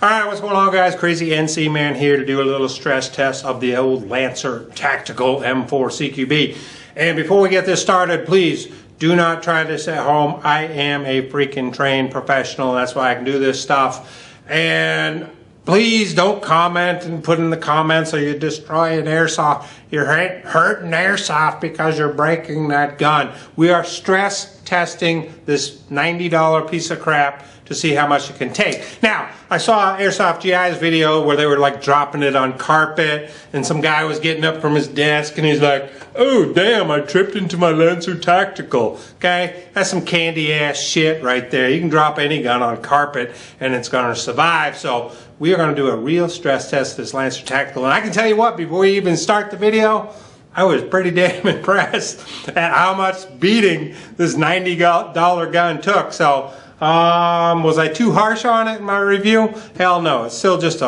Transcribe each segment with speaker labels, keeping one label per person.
Speaker 1: Alright, what's going on, guys? Crazyncman here to do a little stress test of the old Lancer Tactical M4 CQB. And before we get this started, please do not try this at home. I am a freaking trained professional. That's why I can do this stuff. And please don't comment and put in the comments or you're destroying Airsoft. You're hurting Airsoft because you're breaking that gun. We are stress testing this $90 piece of crap to see how much it can take. Now, I saw Airsoft GI's video where they were like dropping it on carpet and some guy was getting up from his desk and he's like, oh damn, I tripped into my Lancer Tactical. Okay, that's some candy ass shit right there. You can drop any gun on carpet and it's gonna survive. So we are gonna do a real stress test of this Lancer Tactical. And I can tell you what, before we even start the video, I was pretty damn impressed at how much beating this $90 gun took. So was I too harsh on it in my review? Hell no. It's still just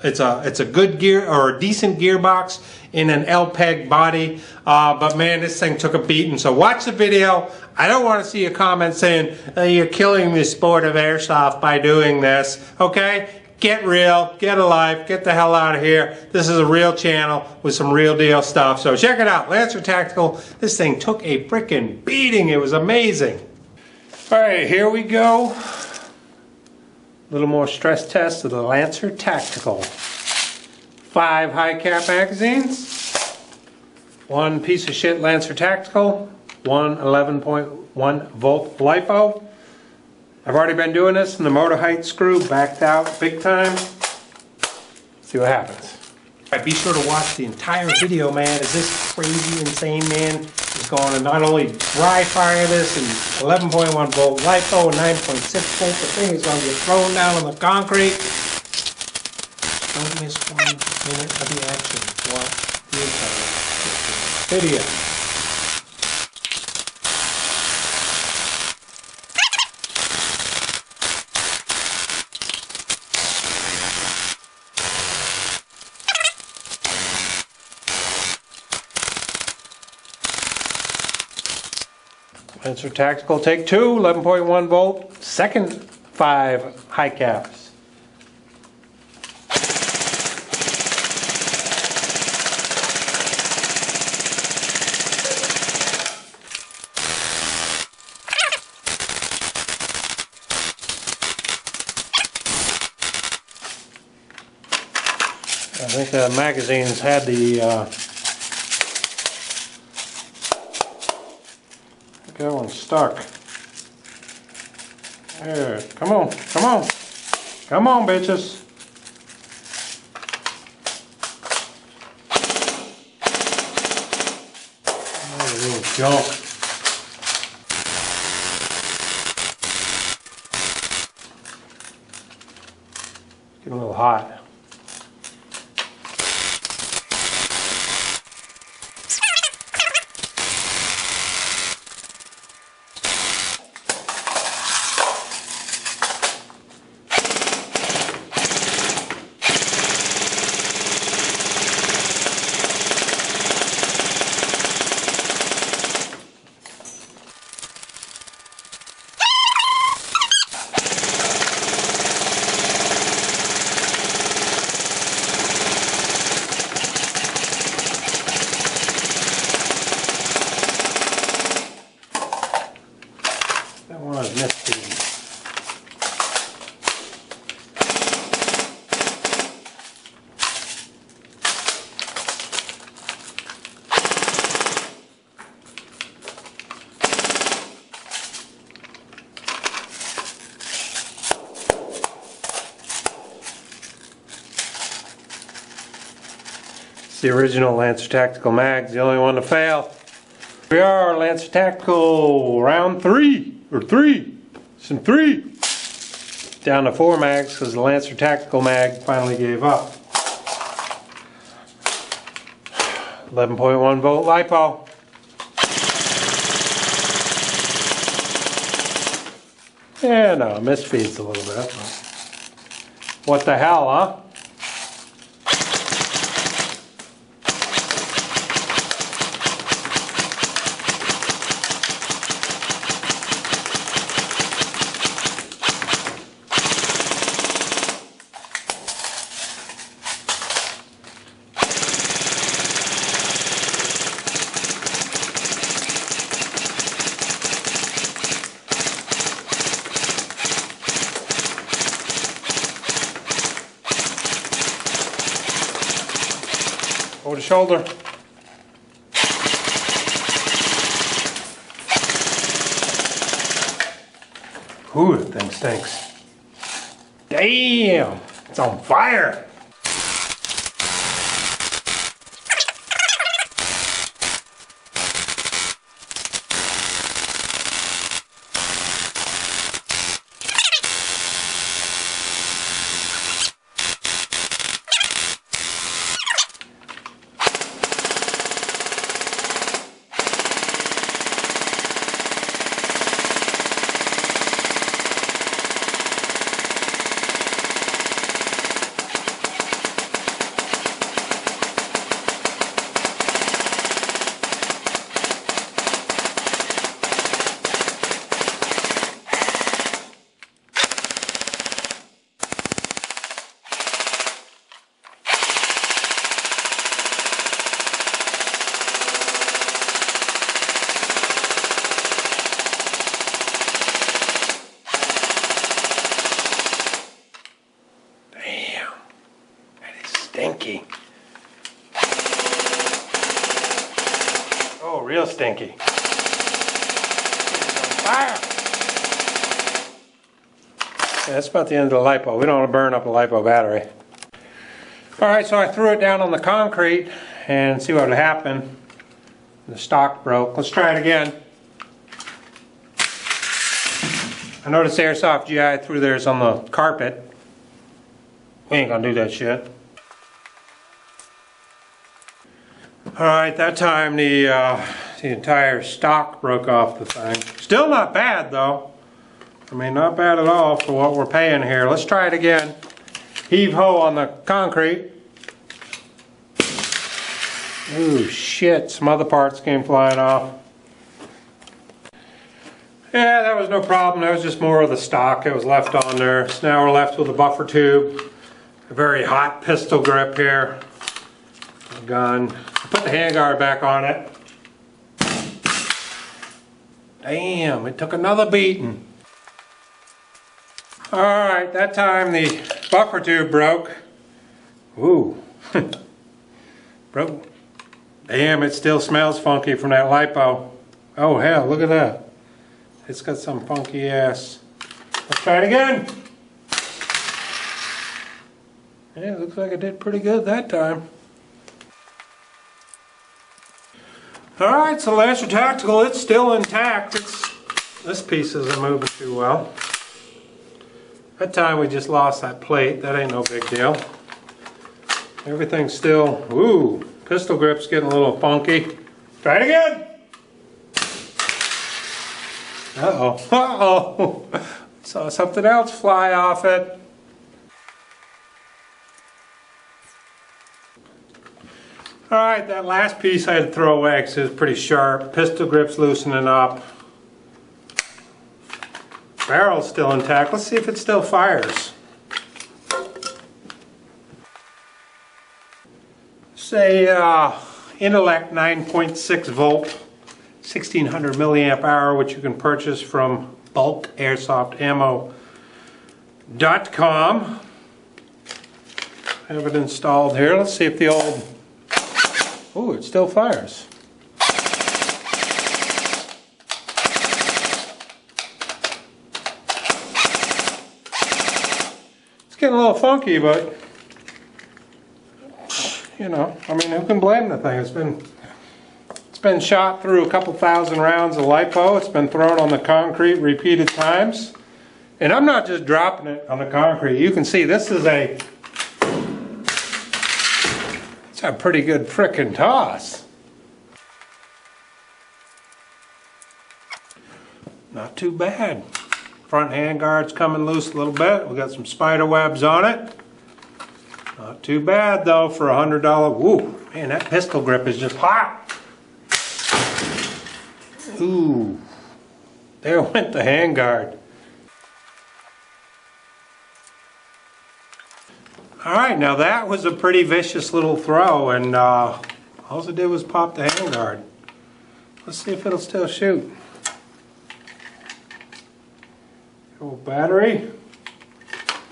Speaker 1: it's a good gear or a decent gearbox in an LPEG body. But man, this thing took a beating. So watch the video. I don't want to see a comment saying you're killing the sport of Airsoft by doing this. Okay? Get real, get alive, get the hell out of here. This is a real channel with some real deal stuff. So check it out, Lancer Tactical. This thing took a freaking beating. It was amazing. All right, here we go. A little more stress test of the Lancer Tactical. 5 high cap magazines. 1 piece of shit Lancer Tactical. 1 11.1 volt LiPo. I've already been doing this in the motor height screw, backed out big time. See what happens. All right, be sure to watch the entire video, man, as this crazy, insane man is going to not only dry fire this and 11.1 volt LiPo and 9.6 volt. The thing is going to get thrown down on the concrete. Don't miss 1 minute of the action. Watch the entire video. Lancer Tactical, take 2, 11.1 volt, second 5 high caps. I think the magazines had the going stuck. There, come on, come on. Come on, bitches. Oh, little junk. Getting a little hot. That one is misfeeding. It's the original Lancer Tactical mag, the only one to fail. We are Lancer Tactical round 3. Or 3. It's in 3. Down to 4 mags because the Lancer Tactical mag finally gave up. 11.1 volt LiPo. Yeah, no, misfeeds a little bit. What the hell, huh? over the shoulder. Ooh, that thing stinks. Damn, it's on fire. Stinky. Oh, real stinky. Fire! Yeah, that's about the end of the LiPo. We don't want to burn up a LiPo battery. Alright, so I threw it down on the concrete and see what would happen. The stock broke. Let's try it again. I noticed Airsoft GI threw theirs on the carpet. We ain't gonna do that shit. Alright, that time the entire stock broke off the thing. Still not bad though. I mean, not bad at all for what we're paying here. Let's try it again. Heave ho on the concrete. Ooh, shit, some other parts came flying off. Yeah, that was no problem. That was just more of the stock that was left on there. So now we're left with a buffer tube, a very hot pistol grip here, a gun. Put the handguard back on it. Damn, it took another beating. Alright, that time the buffer tube broke. Ooh. Broke. Damn, it still smells funky from that LiPo. Oh hell, look at that. It's got some funky ass. Let's try it again. Yeah, it looks like it did pretty good that time. Alright, so Lancer Tactical, it's still intact. This piece isn't moving too well. That time we just lost that plate. That ain't no big deal. Everything's still, ooh, pistol grip's getting a little funky. Try it again! Uh-oh, uh-oh. Saw something else fly off it. Alright, that last piece I had to throw away because it was pretty sharp. Pistol grip's loosening up. Barrel's still intact. Let's see if it still fires. Say Intellect 9.6 volt, 1600 milliamp hour, which you can purchase from bulkairsoft.ammo.com. Have it installed here. Let's see if the old... Oh, it still fires. It's getting a little funky, but you know, I mean, who can blame the thing? It's been shot through a couple thousand rounds of LiPo. It's been thrown on the concrete repeated times, and I'm not just dropping it on the concrete. You can see this is it's a pretty good frickin' toss. Not too bad. Front handguard's coming loose a little bit. We got some spider webs on it. Not too bad though for $100. Woo, man, that pistol grip is just hot. Ooh, there went the handguard. Alright, now that was a pretty vicious little throw, and all it did was pop the handguard. Let's see if it'll still shoot. Old battery.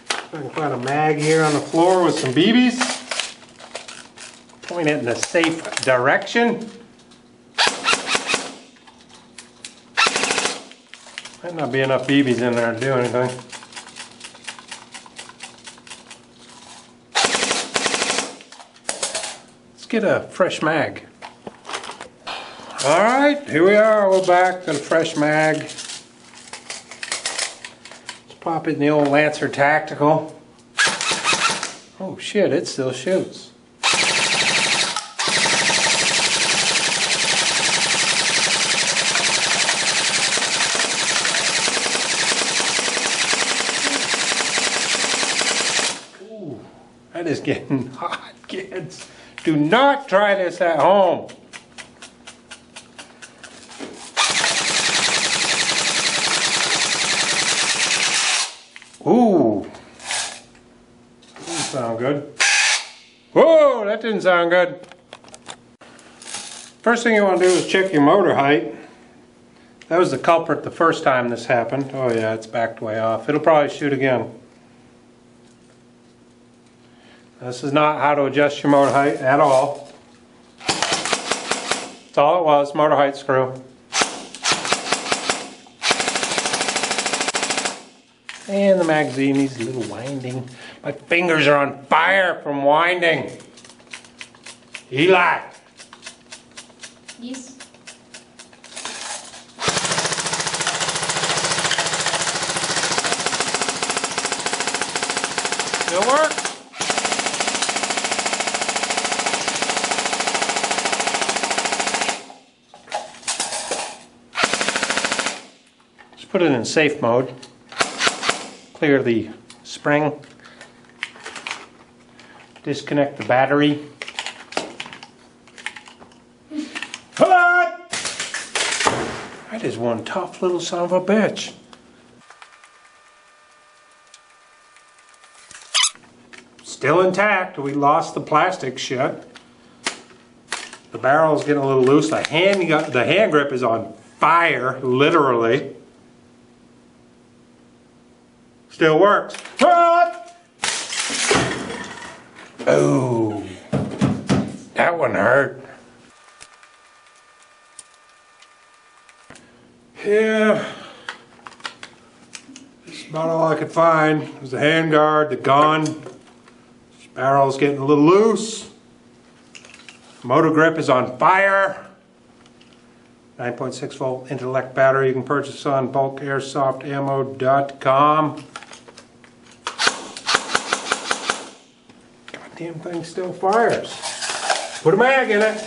Speaker 1: I can find a mag here on the floor with some BBs. Point it in a safe direction. Might not be enough BBs in there to do anything. Let's get a fresh mag. Alright, here we are. We're back on a fresh mag. Let's pop it in the old Lancer Tactical. Oh shit, it still shoots. Ooh, that is getting hot, kids. Do not try this at home. Ooh. Didn't sound good. Whoa, that didn't sound good. First thing you want to do is check your motor height. That was the culprit the first time this happened. Oh yeah, it's backed way off. It'll probably shoot again. This is not how to adjust your motor height at all. That's all it was, motor height screw. And the magazine needs a little winding. My fingers are on fire from winding. Eli.
Speaker 2: Yes.
Speaker 1: Still work? Just put it in safe mode. Clear the spring, disconnect the battery. That is one tough little son of a bitch. Still intact. We lost the plastic shit. The barrel is getting a little loose. The hand grip is on fire, literally. Still works. Oh, that one hurt. Yeah, that's about all I could find. It was the handguard, the gun. This barrel's getting a little loose. Motor grip is on fire. 9.6 volt intellect battery you can purchase on bulkairsoft.ammo.com. Damn thing still fires. Put a mag in it. I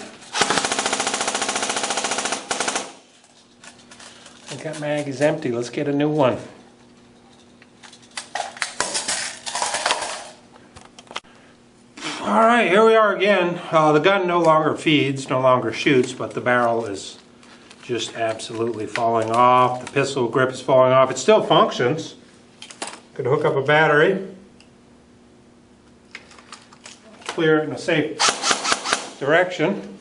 Speaker 1: think that mag is empty. Let's get a new one. Alright, here we are again. The gun no longer feeds, no longer shoots, but the barrel is just absolutely falling off. The pistol grip is falling off. It still functions. Could hook up a battery. Clear it in a safe direction.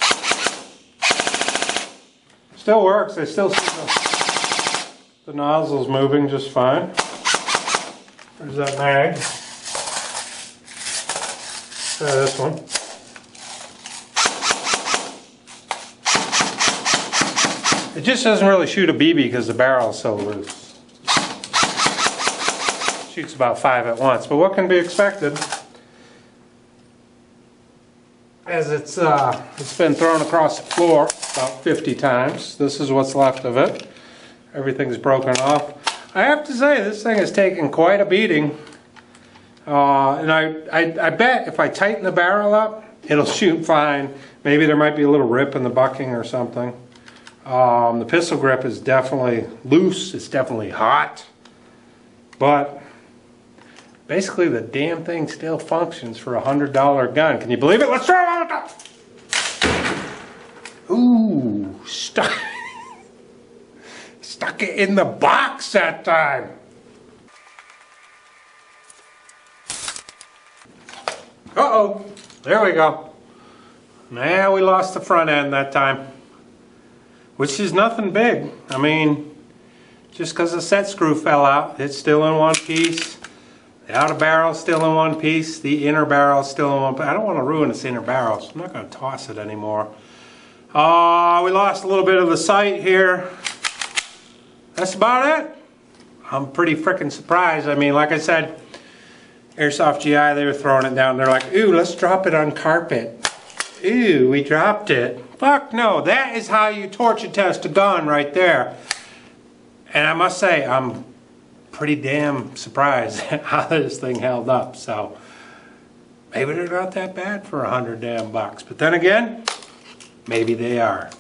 Speaker 1: Still works. I still see the nozzles moving just fine. There's that mag. Try this one. It just doesn't really shoot a BB because the barrel is so loose. It shoots about 5 at once, but what can be expected? As it's been thrown across the floor about 50 times. This is what's left of it. Everything's broken off. I have to say, this thing has taken quite a beating. And I bet if I tighten the barrel up, it'll shoot fine. Maybe there might be a little rip in the bucking or something. The pistol grip is definitely loose. It's definitely hot. But basically, the damn thing still functions for a $100 gun. Can you believe it? Let's try it. Ooh, stuck it in the box that time. Uh-oh, there we go. Now we lost the front end that time, which is nothing big. I mean, just because the set screw fell out, it's still in one piece. The outer barrel's still in one piece. The inner barrel's still in one piece. I don't want to ruin this inner barrel, so I'm not going to toss it anymore. We lost a little bit of the sight here. That's about it. I'm pretty freaking surprised. I mean, like I said, Airsoft GI, they were throwing it down. They're like, ooh, let's drop it on carpet. Ooh, we dropped it. Fuck no, that is how you torture test a gun right there. And I must say, I'm pretty damn surprised at how this thing held up. So maybe they're not that bad for $100 damn bucks. But then again, maybe they are.